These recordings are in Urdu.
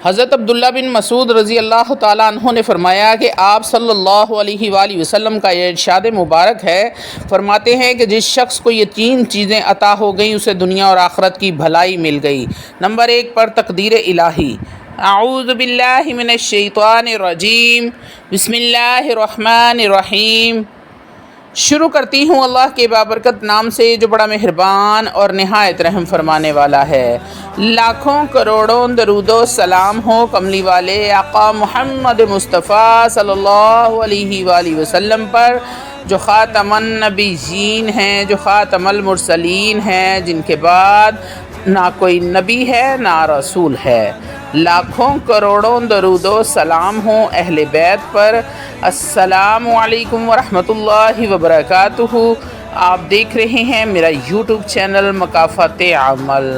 حضرت عبداللہ بن مسعود رضی اللہ تعالیٰ عنہ نے فرمایا کہ آپ صلی اللہ علیہ وآلہ وسلم کا یہ ارشاد مبارک ہے، فرماتے ہیں کہ جس شخص کو یہ 3 چیزیں عطا ہو گئیں اسے دنیا اور آخرت کی بھلائی مل گئی۔ نمبر 1 پر تقدیر الہی۔ اعوذ باللہ من الشیطان الرجیم، بسم اللہ الرحمن الرحیم۔ شروع کرتی ہوں اللہ کے بابرکت نام سے جو بڑا مہربان اور نہایت رحم فرمانے والا ہے۔ لاکھوں کروڑوں درود و سلام ہو کملی والے آقا محمد مصطفیٰ صلی اللہ علیہ وآلہ وسلم پر، جو خاتم النبیین ہیں، جو خاتم المرسلین ہیں، جن کے بعد نہ کوئی نبی ہے نہ رسول ہے۔ لاکھوں کروڑوں درود و سلام ہوں اہل بیت پر۔ السلام علیکم ورحمۃ اللہ وبرکاتہ۔ آپ دیکھ رہے ہیں میرا یوٹیوب چینل مکافات عمل۔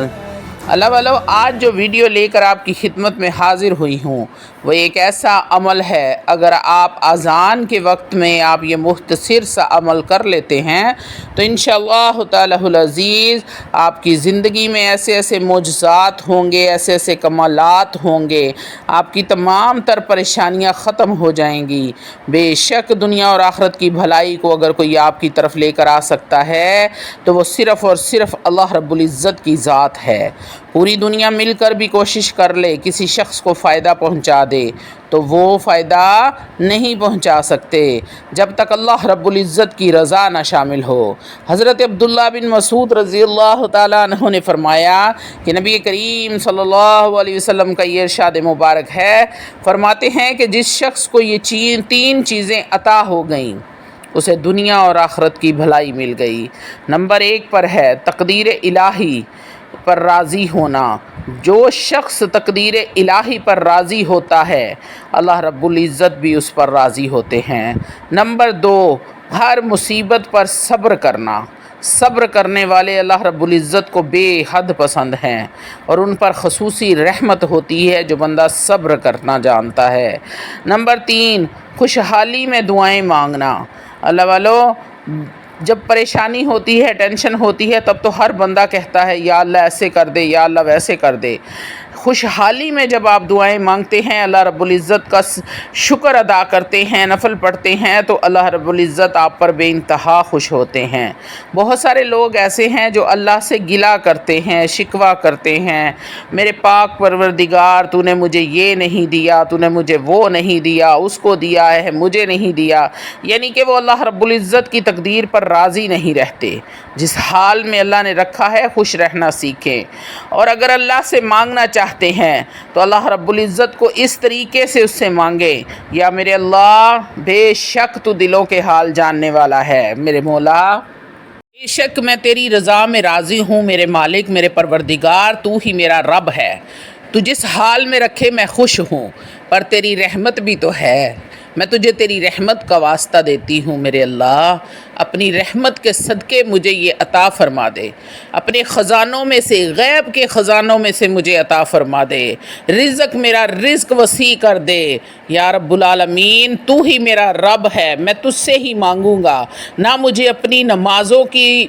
اللہ والو، آج جو ویڈیو لے کر آپ کی خدمت میں حاضر ہوئی ہوں وہ ایک ایسا عمل ہے، اگر آپ اذان کے وقت میں آپ یہ مختصر سا عمل کر لیتے ہیں تو انشاءاللہ تعالی العزیز آپ کی زندگی میں ایسے ایسے معجزات ہوں گے، ایسے ایسے کمالات ہوں گے، آپ کی تمام تر پریشانیاں ختم ہو جائیں گی۔ بے شک دنیا اور آخرت کی بھلائی کو اگر کوئی آپ کی طرف لے کر آ سکتا ہے تو وہ صرف اور صرف اللہ رب العزت کی ذات ہے۔ پوری دنیا مل کر بھی کوشش کر لے کسی شخص کو فائدہ پہنچا دے تو وہ فائدہ نہیں پہنچا سکتے جب تک اللہ رب العزت کی رضا نہ شامل ہو۔ حضرت عبداللہ بن مسعود رضی اللہ تعالیٰ عنہ نے فرمایا کہ نبی کریم صلی اللہ علیہ وسلم کا یہ ارشاد مبارک ہے، فرماتے ہیں کہ جس شخص کو یہ 3 چیزیں عطا ہو گئیں اسے دنیا اور آخرت کی بھلائی مل گئی۔ نمبر 1 پر ہے تقدیر الہی پر راضی ہونا۔ جو شخص تقدیر الہی پر راضی ہوتا ہے اللہ رب العزت بھی اس پر راضی ہوتے ہیں۔ نمبر 2 ہر مصیبت پر صبر کرنا۔ صبر کرنے والے اللہ رب العزت کو بے حد پسند ہیں اور ان پر خصوصی رحمت ہوتی ہے جو بندہ صبر کرنا جانتا ہے۔ نمبر 3 خوشحالی میں دعائیں مانگنا۔ اللہ والو، جب پریشانی ہوتی ہے، ٹینشن ہوتی ہے، تب تو ہر بندہ کہتا ہے یا اللہ ایسے کر دے، یا اللہ ویسے کر دے۔ خوشحالی میں جب آپ دعائیں مانگتے ہیں، اللہ رب العزت کا شکر ادا کرتے ہیں، نفل پڑھتے ہیں، تو اللہ رب العزت آپ پر بے انتہا خوش ہوتے ہیں۔ بہت سارے لوگ ایسے ہیں جو اللہ سے گلہ کرتے ہیں، شکوہ کرتے ہیں، میرے پاک پروردگار تو نے مجھے یہ نہیں دیا، تو نے مجھے وہ نہیں دیا، اس کو دیا ہے مجھے نہیں دیا، یعنی کہ وہ اللہ رب العزت کی تقدیر پر راضی نہیں رہتے۔ جس حال میں اللہ نے رکھا ہے خوش رہنا سیکھیں، اور اگر اللہ سے مانگنا چاہتے ہیں تو اللہ رب العزت کو اس طریقے سے اس سے مانگیں، یا میرے اللہ بے شک تو دلوں کے حال جاننے والا ہے، میرے مولا بے شک میں تیری رضا میں راضی ہوں، میرے مالک، میرے پروردگار، تو ہی میرا رب ہے، تو جس حال میں رکھے میں خوش ہوں، پر تیری رحمت بھی تو ہے، میں تجھے تیری رحمت کا واسطہ دیتی ہوں میرے اللہ، اپنی رحمت کے صدقے مجھے یہ عطا فرما دے، اپنے خزانوں میں سے، غیب کے خزانوں میں سے مجھے عطا فرما دے، میرا رزق وسیع کر دے، یا رب العالمین تو ہی میرا رب ہے، میں تجھ سے ہی مانگوں گا، نہ مجھے اپنی نمازوں کی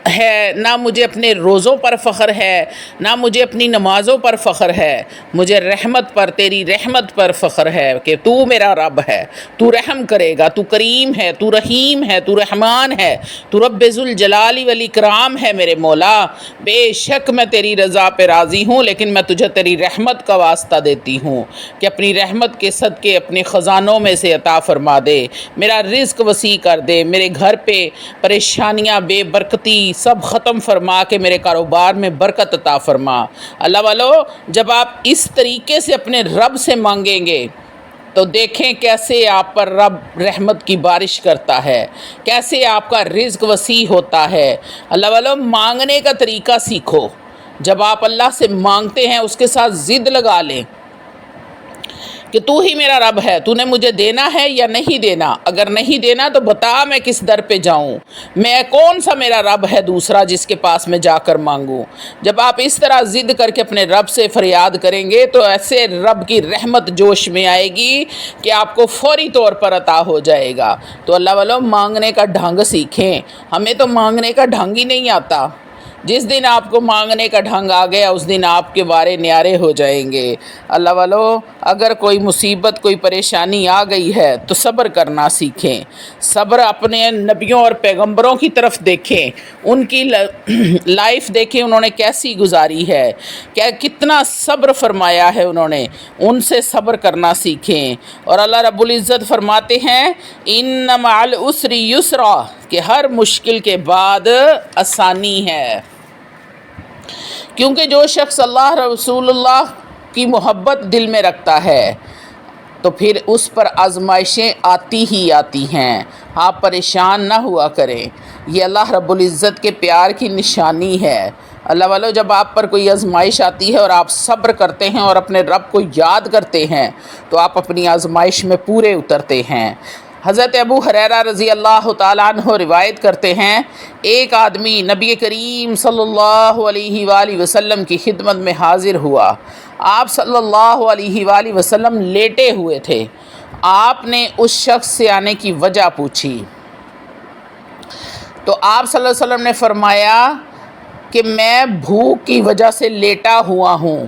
ہے، نہ مجھے اپنے روزوں پر فخر ہے، نہ مجھے اپنی نمازوں پر فخر ہے، مجھے رحمت پر، تیری رحمت پر فخر ہے کہ تو میرا رب ہے، تو رحم کرے گا، تو کریم ہے، تو رحیم ہے، تو رحمان ہے، تو رب ذوالجلال والاکرام ہے میرے مولا۔ بے شک میں تیری رضا پہ راضی ہوں، لیکن میں تجھے تیری رحمت کا واسطہ دیتی ہوں کہ اپنی رحمت کے صدقے اپنے خزانوں میں سے عطا فرما دے، میرا رزق وسیع کر دے، میرے گھر پہ پریشانیاں، بے برکتی سب ختم فرما کے میرے کاروبار میں برکت عطا فرما۔ اللہ والو، جب آپ اس طریقے سے اپنے رب سے مانگیں گے تو دیکھیں کیسے آپ پر رب رحمت کی بارش کرتا ہے، کیسے آپ کا رزق وسیع ہوتا ہے۔ اللہ والو، مانگنے کا طریقہ سیکھو، جب آپ اللہ سے مانگتے ہیں اس کے ساتھ ضد لگا لیں کہ تو ہی میرا رب ہے، تو نے مجھے دینا ہے یا نہیں دینا، اگر نہیں دینا تو بتا میں کس در پہ جاؤں، میں کون سا میرا رب ہے دوسرا جس کے پاس میں جا کر مانگوں۔ جب آپ اس طرح ضد کر کے اپنے رب سے فریاد کریں گے تو ایسے رب کی رحمت جوش میں آئے گی کہ آپ کو فوری طور پر عطا ہو جائے گا۔ تو اللہ والو، مانگنے کا ڈھنگ سیکھیں، ہمیں تو مانگنے کا ڈھنگ ہی نہیں آتا، جس دن آپ کو مانگنے کا ڈھنگ آ گیا اس دن آپ کے بارے نیارے ہو جائیں گے۔ اللہ والو، اگر کوئی مصیبت کوئی پریشانی آ گئی ہے تو صبر کرنا سیکھیں۔ صبر اپنے نبیوں اور پیغمبروں کی طرف دیکھیں، ان کی لائف دیکھیں انہوں نے کیسی گزاری ہے، کتنا صبر فرمایا ہے انہوں نے، ان سے صبر کرنا سیکھیں۔ اور اللہ رب العزت فرماتے ہیں ان مع العسر یسرا، کہ ہر مشکل کے بعد آسانی ہے، کیونکہ جو شخص اللہ رسول اللہ کی محبت دل میں رکھتا ہے تو پھر اس پر آزمائشیں آتی ہی آتی ہیں۔ آپ پریشان نہ ہوا کریں، یہ اللہ رب العزت کے پیار کی نشانی ہے۔ اللہ والو، جب آپ پر کوئی آزمائش آتی ہے اور آپ صبر کرتے ہیں اور اپنے رب کو یاد کرتے ہیں تو آپ اپنی آزمائش میں پورے اترتے ہیں۔ حضرت ابو ہریرہ رضی اللہ تعالیٰ عنہ روایت کرتے ہیں، ایک آدمی نبی کریم صلی اللہ علیہ وآلہ وسلم کی خدمت میں حاضر ہوا۔ آپ صلی اللہ علیہ وآلہ وسلم لیٹے ہوئے تھے۔ آپ نے اس شخص سے آنے کی وجہ پوچھی تو آپ صلی اللہ علیہ وسلم نے فرمایا کہ میں بھوک کی وجہ سے لیٹا ہوا ہوں۔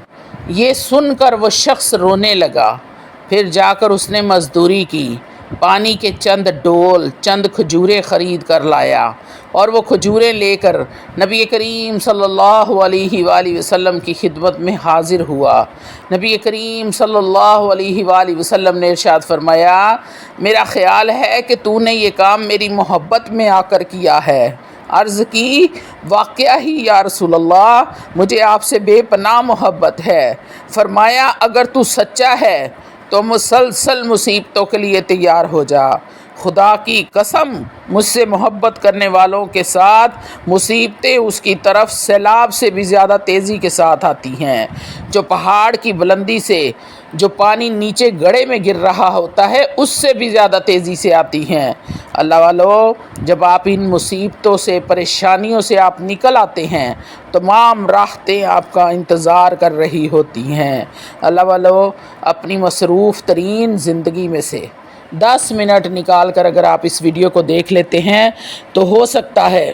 یہ سن کر وہ شخص رونے لگا۔ پھر جا کر اس نے مزدوری کی، پانی کے چند ڈول، چند کھجوریں خرید کر لایا اور وہ کھجوریں لے کر نبی کریم صلی اللہ علیہ وآلہ وسلم کی خدمت میں حاضر ہوا۔ نبی کریم صلی اللہ علیہ وآلہ وسلم نے ارشاد فرمایا، میرا خیال ہے کہ تو نے یہ کام میری محبت میں آ کر کیا ہے۔ عرض کی، واقعہ ہی یا رسول اللہ، مجھے آپ سے بے پناہ محبت ہے۔ فرمایا، اگر تو سچا ہے تو مسلسل مصیبتوں کے لیے تیار ہو جا۔ خدا کی قسم، مجھ سے محبت کرنے والوں کے ساتھ مصیبتیں اس کی طرف سیلاب سے بھی زیادہ تیزی کے ساتھ آتی ہیں، جو پہاڑ کی بلندی سے جو پانی نیچے گڑھے میں گر رہا ہوتا ہے اس سے بھی زیادہ تیزی سے آتی ہیں۔ اللہ والو، جب آپ ان مصیبتوں سے، پریشانیوں سے آپ نکل آتے ہیں، تمام راحتیں آپ کا انتظار کر رہی ہوتی ہیں۔ اللہ والو، اپنی مصروف ترین زندگی میں سے 10 منٹ نکال کر اگر آپ اس ویڈیو کو دیکھ لیتے ہیں تو ہو سکتا ہے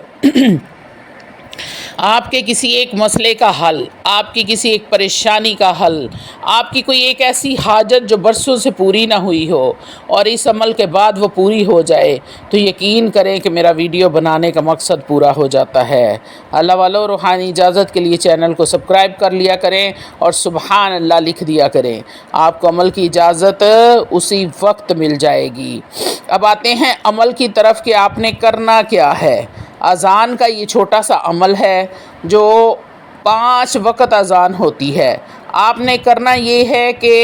آپ کے کسی ایک مسئلے کا حل، آپ کی کسی ایک پریشانی کا حل، آپ کی کوئی ایک ایسی حاجت جو برسوں سے پوری نہ ہوئی ہو اور اس عمل کے بعد وہ پوری ہو جائے تو یقین کریں کہ میرا ویڈیو بنانے کا مقصد پورا ہو جاتا ہے۔ اللہ والو، روحانی اجازت کے لیے چینل کو سبسکرائب کر لیا کریں اور سبحان اللہ لکھ دیا کریں، آپ کو عمل کی اجازت اسی وقت مل جائے گی۔ اب آتے ہیں عمل کی طرف کہ آپ نے کرنا کیا ہے۔ اذان کا یہ چھوٹا سا عمل ہے جو 5 وقت اذان ہوتی ہے۔ آپ نے کرنا یہ ہے کہ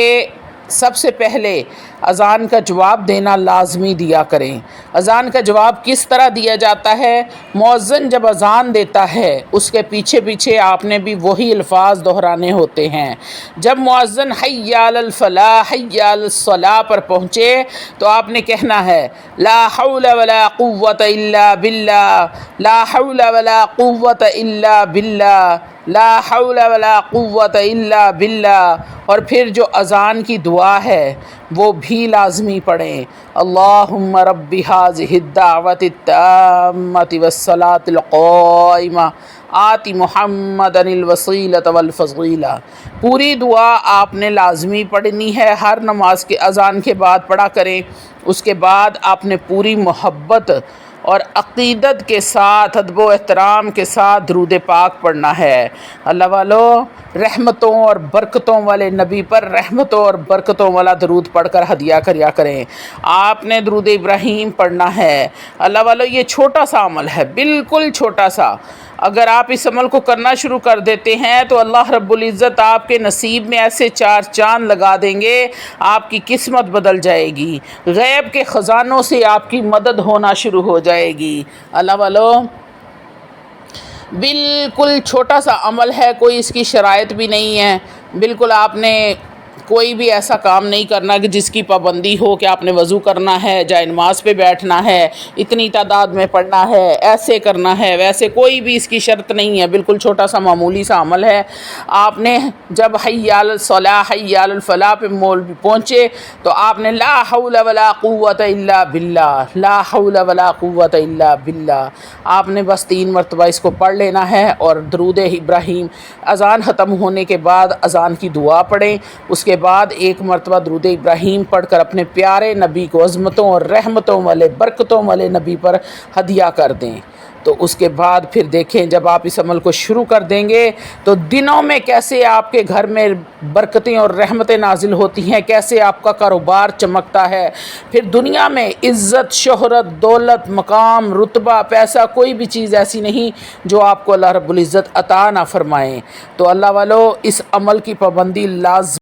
سب سے پہلے اذان کا جواب دینا لازمی دیا کریں۔ اذان کا جواب کس طرح دیا جاتا ہے؟ مؤذن جب اذان دیتا ہے اس کے پیچھے پیچھے آپ نے بھی وہی الفاظ دہرانے ہوتے ہیں۔ جب مؤذن حی علی الفلاح حی علی الصلاح پر پہنچے تو آپ نے کہنا ہے لا حول ولا قوت الا باللہ، لا حول ولا قوت الا باللہ، لا حول ولا قوت الا باللہ، اور پھر جو اذان کی دعا ہے وہ بھی لازمی پڑھیں۔ اللہم رب ھذہ الدعوۃ التامۃ والصلاۃ القائمہ آت محمدا الوسیلۃ والفضیلہ۔ پوری دعا آپ نے لازمی پڑھنی ہے، ہر نماز کے اذان کے بعد پڑھا کریں۔ اس کے بعد آپ نے پوری محبت اور عقیدت کے ساتھ، ادب و احترام کے ساتھ درود پاک پڑھنا ہے۔ اللہ والو، رحمتوں اور برکتوں والے نبی پر رحمتوں اور برکتوں والا درود پڑھ کر ہدیہ کریا کریں۔ آپ نے درود ابراہیم پڑھنا ہے۔ اللہ والو، یہ چھوٹا سا عمل ہے، بالکل چھوٹا سا۔ اگر آپ اس عمل کو کرنا شروع کر دیتے ہیں تو اللہ رب العزت آپ کے نصیب میں ایسے 4 چاند لگا دیں گے، آپ کی قسمت بدل جائے گی، غیب کے خزانوں سے آپ کی مدد ہونا شروع ہو جائے گی۔ اللہ والو، بالکل چھوٹا سا عمل ہے، کوئی اس کی شرائط بھی نہیں ہے، بالکل آپ نے کوئی بھی ایسا کام نہیں کرنا کہ جس کی پابندی ہو کہ آپ نے وضو کرنا ہے، جائے نماز پہ بیٹھنا ہے، اتنی تعداد میں پڑھنا ہے، ایسے کرنا ہے، ویسے کوئی بھی اس کی شرط نہیں ہے، بالکل چھوٹا سا معمولی سا عمل ہے۔ آپ نے جب حی علی الصلاح حی علی الفلاح پہ پہنچے تو آپ نے لا حول ولا قوت الا باللہ، لا حول ولا قوت الا باللہ، آپ نے بس 3 مرتبہ اس کو پڑھ لینا ہے، اور درود ابراہیم اذان ختم ہونے کے بعد اذان کی دعا پڑھیں، اس کے بعد 1 مرتبہ درود ابراہیم پڑھ کر اپنے پیارے نبی کو عظمتوں اور رحمتوں والے برکتوں والے نبی پر ہدیہ کر دیں۔ تو اس کے بعد پھر دیکھیں جب آپ اس عمل کو شروع کر دیں گے تو دنوں میں کیسے آپ کے گھر میں برکتیں اور رحمتیں نازل ہوتی ہیں، کیسے آپ کا کاروبار چمکتا ہے، پھر دنیا میں عزت، شہرت، دولت، مقام، رتبہ، پیسہ، کوئی بھی چیز ایسی نہیں جو آپ کو اللہ رب العزت عطا نہ فرمائیں۔ تو اللہ والو اس عمل کی پابندی لازم